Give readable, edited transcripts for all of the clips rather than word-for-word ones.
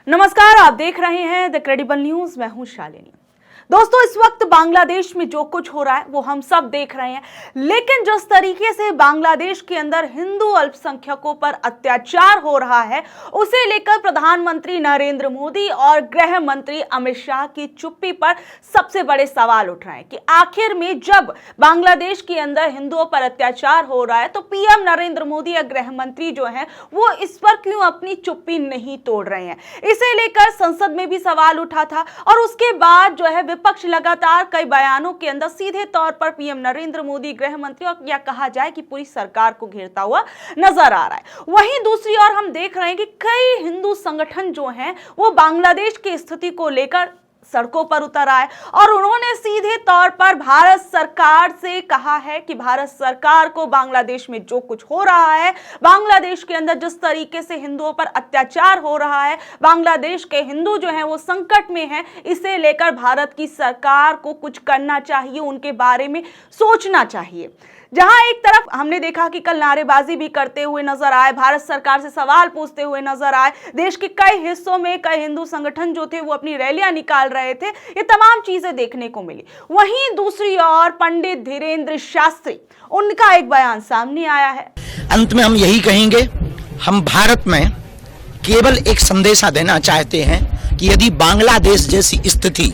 नमस्कार, आप देख रहे हैं द क्रेडिबल न्यूज। मैं हूं शालिनी। दोस्तों, इस वक्त बांग्लादेश में जो कुछ हो रहा है वो हम सब देख रहे हैं, लेकिन जिस तरीके से बांग्लादेश के अंदर हिंदू अल्पसंख्यकों पर अत्याचार हो रहा है, उसे लेकर प्रधानमंत्री नरेंद्र मोदी और गृह मंत्री अमित शाह की चुप्पी पर सबसे बड़े सवाल उठ रहे हैं कि आखिर में जब बांग्लादेश के अंदर हिंदुओं पर अत्याचार हो रहा है तो पीएम नरेंद्र मोदी या गृह मंत्री जो है वो इस पर क्यों अपनी चुप्पी नहीं तोड़ रहे हैं। इसे लेकर संसद में भी सवाल उठा था और उसके बाद जो है विपक्ष लगातार कई बयानों के अंदर सीधे तौर पर पीएम नरेंद्र मोदी, गृह मंत्री और या कहा जाए कि पूरी सरकार को घेरता हुआ नजर आ रहा है। वहीं दूसरी ओर हम देख रहे हैं कि कई हिंदू संगठन जो हैं वो बांग्लादेश की स्थिति को लेकर सड़कों पर उतर आए और उन्होंने सीधे तौर पर भारत सरकार से कहा है कि भारत सरकार को बांग्लादेश में जो कुछ हो रहा है, बांग्लादेश के अंदर जिस तरीके से हिंदुओं पर अत्याचार हो रहा है, बांग्लादेश के हिंदू जो हैं वो संकट में हैं, इसे लेकर भारत की सरकार को कुछ करना चाहिए, उनके बारे में सोचना चाहिए। जहां एक तरफ हमने देखा कि कल नारेबाजी भी करते हुए नजर आए, भारत सरकार से सवाल पूछते हुए नजर आए, देश के कई हिस्सों में कई हिंदू संगठन जो थे वो अपनी रैलियां निकाल रहे थे, ये तमाम चीजें देखने को मिली। वहीं दूसरी ओर पंडित धीरेन्द्र शास्त्री, उनका एक बयान सामने आया है। अंत में हम यही कहेंगे, हम भारत में केवल एक संदेशा देना चाहते हैं कि यदि बांग्लादेश जैसी स्थिति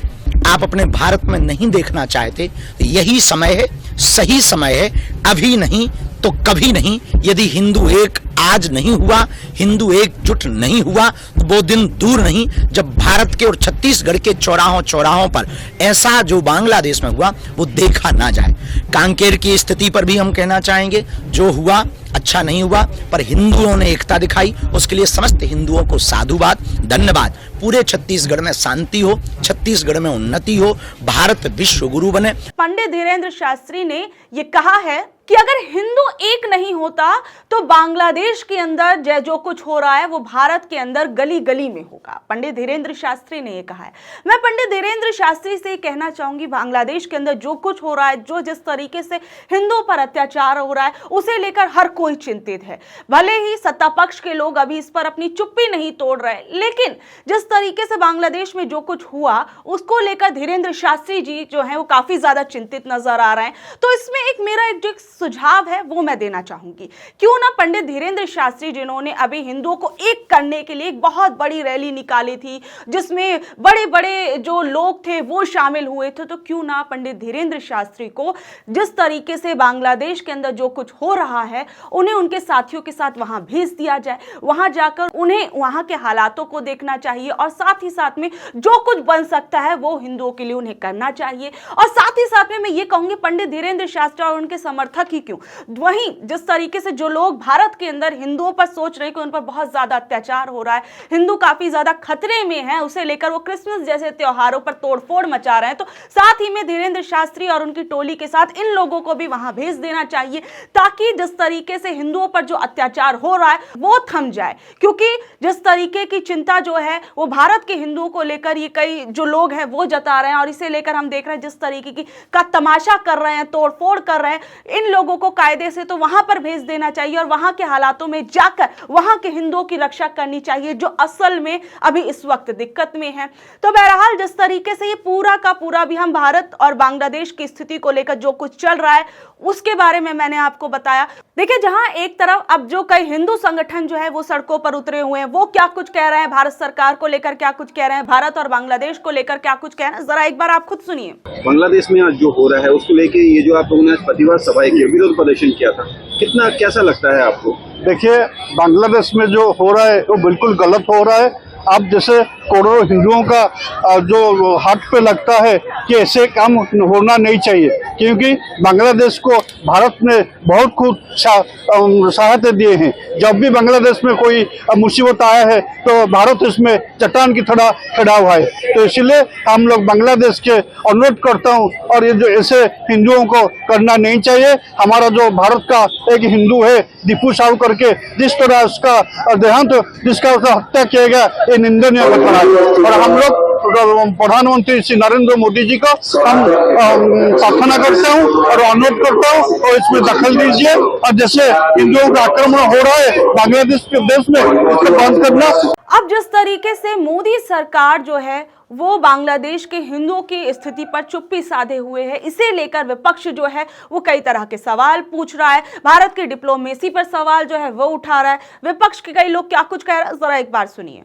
आप अपने भारत में नहीं देखना चाहते तो यही समय है, सही समय है, अभी नहीं तो कभी नहीं। यदि हिंदू एक आज नहीं हुआ, हिंदू एकजुट नहीं हुआ तो वो दिन दूर नहीं जब भारत के और छत्तीसगढ़ के चौराहों पर ऐसा जो बांग्लादेश में हुआ वो देखा ना जाए। कांकेर की स्थिति पर भी हम कहना चाहेंगे, जो हुआ अच्छा नहीं हुआ, पर हिंदुओं ने एकता दिखाई, उसके लिए समस्त हिंदुओं को साधुवाद, धन्यवाद। पूरे छत्तीसगढ़ में शांति हो, छत्तीसगढ़ में उन्नति हो, भारत विश्व गुरु बने। पंडित धीरेन्द्र शास्त्री ने ये कहा है कि अगर हिंदू एक नहीं होता तो बांग्लादेश के अंदर जो कुछ हो रहा है वो भारत के अंदर गली गली में होगा। पंडित धीरेन्द्र शास्त्री ने ये कहा है। मैं पंडित धीरेन्द्र शास्त्री से कहना चाहूंगी, बांग्लादेश के अंदर जो कुछ हो रहा है, जो जिस तरीके से हिंदुओं पर अत्याचार हो रहा है, उसे लेकर हर कोई चिंतित है। भले ही सत्ता पक्ष के लोग अभी इस पर अपनी चुप्पी नहीं तोड़ रहे, लेकिन जिस तरीके से बांग्लादेश में जो कुछ हुआ उसको लेकर धीरेन्द्र शास्त्री जी जो है वो काफी ज्यादा चिंतित नजर आ रहे हैं। तो इसमें एक मेरा एक सुझाव है वो मैं देना चाहूंगी, क्यों ना पंडित धीरेन्द्र शास्त्री जिन्होंने अभी हिंदुओं को एक करने के लिए एक बहुत बड़ी रैली निकाली थी जिसमें बड़े बड़े जो लोग थे वो शामिल हुए थे, तो क्यों ना पंडित धीरेन्द्र शास्त्री को जिस तरीके से बांग्लादेश के अंदर जो कुछ हो रहा है उन्हें उनके साथियों के साथ वहां भेज दिया जाए, वहां जाकर उन्हें वहां के हालातों को देखना चाहिए और साथ ही साथ में जो कुछ बन सकता है वो हिंदुओं के लिए उन्हें करना चाहिए। और साथ ही साथ में मैं ये कहूंगी, पंडित धीरेन्द्र शास्त्री और उनके समर्थक ही क्यों, वहीं जिस तरीके से जो लोग भारत के अंदर हिंदुओं पर सोच रहे हैं कि उन पर बहुत ज्यादा अत्याचार हो रहा है, हिंदू काफी ज्यादा खतरे में हैं, उसे लेकर वो क्रिसमस जैसे त्योहारों पर तोड़फोड़ मचा रहे हैं, तो साथ ही में धीरेन्द्र शास्त्री और उनकी टोली के साथ इन लोगों को भी वहां भेज देना चाहिए ताकि जिस तरीके से हिंदुओं पर जो अत्याचार हो रहा है वो थम जाए। क्योंकि जिस तरीके की चिंता जो है वो भारत के हिंदुओं को लेकर ये कई जो लोग हैं वो जता रहे हैं और इसे लेकर हम देख रहे हैं जिस तरीके की का तमाशा कर रहे हैं, तोड़फोड़ कर रहे हैं, इन लोगों को कायदे से तो वहां पर भेज देना चाहिए और वहां के हालातों में जाकर वहां के हिंदुओं की रक्षा करनी चाहिए जो असल में अभी इस वक्त दिक्कत में है। तो बहरहाल जिस तरीके से ये पूरा का पूरा भी हम भारत और बांग्लादेश की स्थिति को लेकर जो कुछ चल रहा है उसके बारे में मैंने आपको बताया। देखिए, जहां एक तरफ अब जो कई हिंदू संगठन जो है वो सड़कों पर उतरे हुए हैं, वो क्या कुछ कह रहे हैं, भारत सरकार को लेकर क्या कुछ कह रहे हैं, भारत और बांग्लादेश को लेकर क्या कुछ कह रहे हैं, जरा एक बार आप खुद सुनिए। बांग्लादेश में आज जो हो रहा है उसको लेके ये जो आप लोगों ने प्रतिवाद सभाएं की, विरोध प्रदर्शन किया था, कितना कैसा लगता है आपको? देखिए, बांग्लादेश में जो हो रहा है वो बिल्कुल गलत हो रहा है। अब जैसे करोड़ों हिंदुओं का जो हाथ पे लगता है कि ऐसे काम होना नहीं चाहिए, क्योंकि बांग्लादेश को भारत ने बहुत कुछ सहायता दिए हैं। जब भी बांग्लादेश में कोई मुसीबत आया है तो भारत इसमें चट्टान की तरह खड़ा हुआ है। तो इसलिए हम लोग बांग्लादेश के अनुरोध करता हूँ, और ये जो ऐसे हिंदुओं को करना नहीं चाहिए। हमारा जो भारत का एक हिंदू है दीपू साहू करके, जिस तरह उसका देहांत, जिसका उसका हत्या किया गया, ये निंदनीय घटना है। और हम लोग प्रधानमंत्री श्री नरेंद्र मोदी जी को हम प्रार्थना करता हूँ और अनुरोध करता हूँ और इसमें दखल दीजिए, और जैसे हिंदुओं का आक्रमण हो रहा है बांग्लादेश के देश में, उसको बंद करना। अब जिस तरीके से मोदी सरकार जो है वो बांग्लादेश के हिंदुओं की स्थिति पर चुप्पी साधे हुए है, इसे लेकर विपक्ष जो है वो कई तरह के सवाल पूछ रहा है। भारत की डिप्लोमेसी पर सवाल जो है वो उठा रहा है। विपक्ष के कई लोग क्या कुछ कह रहे हैं, जरा एक बार सुनिए।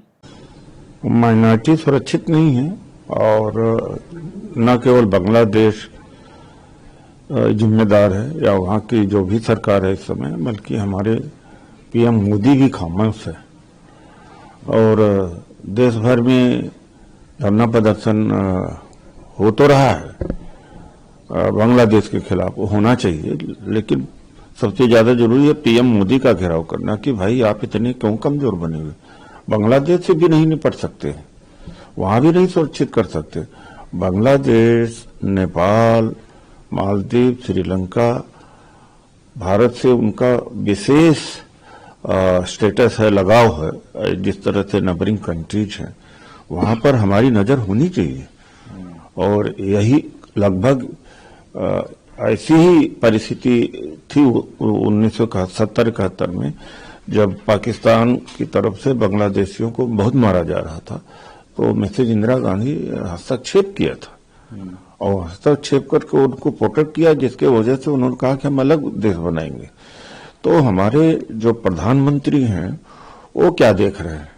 माइनॉरिटी सुरक्षित नहीं है और न केवल बांग्लादेश जिम्मेदार है या वहाँ की जो भी सरकार है इस समय, बल्कि हमारे पीएम मोदी भी खामोश है। और देश भर में धरना प्रदर्शन हो तो रहा है बांग्लादेश के खिलाफ, होना चाहिए, लेकिन सबसे ज्यादा जरूरी है पीएम मोदी का घेराव करना कि भाई आप इतने क्यों कमजोर बने हुए, बांग्लादेश से भी नहीं निपट सकते, वहां भी नहीं सुरक्षित कर सकते। बांग्लादेश, नेपाल, मालदीव, श्रीलंका, भारत से उनका विशेष स्टेटस है, लगाव है, जिस तरह से नेबरिंग कंट्रीज हैं, वहां पर हमारी नजर होनी चाहिए। और यही लगभग ऐसी ही परिस्थिति थी 1971-71 में, जब पाकिस्तान की तरफ से बांग्लादेशियों को बहुत मारा जा रहा था, तो मिसेज इंदिरा गांधी हस्तक्षेप किया था और हस्तक्षेप करके उनको प्रोटेक्ट किया, जिसके वजह से उन्होंने कहा कि हम अलग देश बनाएंगे। तो हमारे जो प्रधानमंत्री हैं वो क्या देख रहे हैं?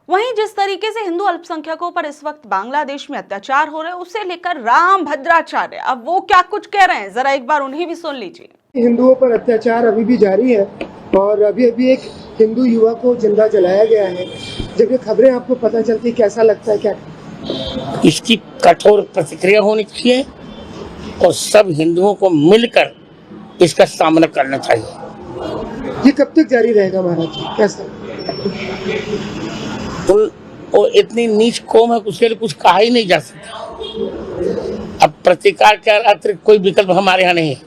वहीं जिस तरीके से हिंदू अल्पसंख्यकों पर इस वक्त बांग्लादेश में अत्याचार हो रहे हैं, उसे लेकर राम भद्राचार्य अब वो क्या कुछ कह रहे हैं, जरा एक बार उन्हें भी सुन लीजिए। हिंदुओं पर अत्याचार अभी भी जारी है और अभी एक हिंदू युवक को जिंदा जलाया गया है। जब ये खबरें आपको पता चलती, कैसा लगता है? क्या इसकी कठोर प्रतिक्रिया होनी चाहिए और सब हिंदुओं को मिलकर इसका सामना करना चाहिए। ये कब तक जारी रहेगा महाराज जी, कैसा? वो इतनी नीच कौम है, उसके लिए कुछ कहा ही नहीं जा सकता। अब प्रतिकार के अतिरिक्त कोई विकल्प हमारे यहाँ नहीं है।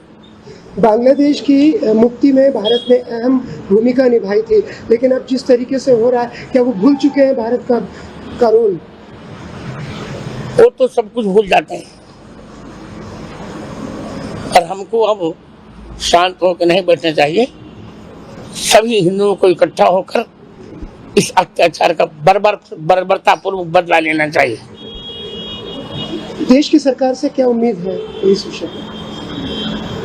बांग्लादेश की मुक्ति में भारत ने अहम भूमिका निभाई थी, लेकिन अब जिस तरीके से हो रहा है, क्या वो भूल चुके हैं भारत का रोल? वो तो सब कुछ भूल जाते हैं और हमको अब शांत होकर नहीं बैठना चाहिए। सभी हिंदुओं को इकट्ठा होकर इस अत्याचार का बर्बरतापूर्वक बदला लेना चाहिए। देश की सरकार से क्या उम्मीद है इस विषय में?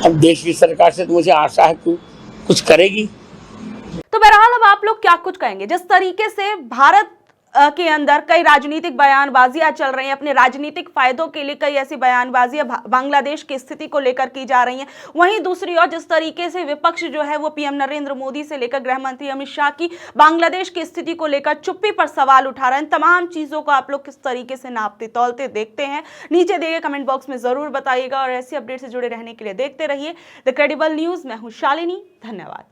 अब देश की सरकार से तो मुझे आशा है कि कुछ करेगी। तो बहरहाल अब आप लोग क्या कुछ कहेंगे? जिस तरीके से भारत के अंदर कई राजनीतिक बयानबाजियां चल रही हैं, अपने राजनीतिक फायदों के लिए कई ऐसी बयानबाजियां बांग्लादेश की स्थिति को लेकर की जा रही हैं, वहीं दूसरी ओर जिस तरीके से विपक्ष जो है वो पीएम नरेंद्र मोदी से लेकर गृह मंत्री अमित शाह की बांग्लादेश की स्थिति को लेकर चुप्पी पर सवाल उठा रहे हैं, तमाम चीजों को आप लोग किस तरीके से नापते तौलते देखते हैं, नीचे दिए गए कमेंट बॉक्स में जरूर बताइएगा। और ऐसी अपडेट से जुड़े रहने के लिए देखते रहिए द क्रेडिबल न्यूज। मैं हूं शालिनी, धन्यवाद।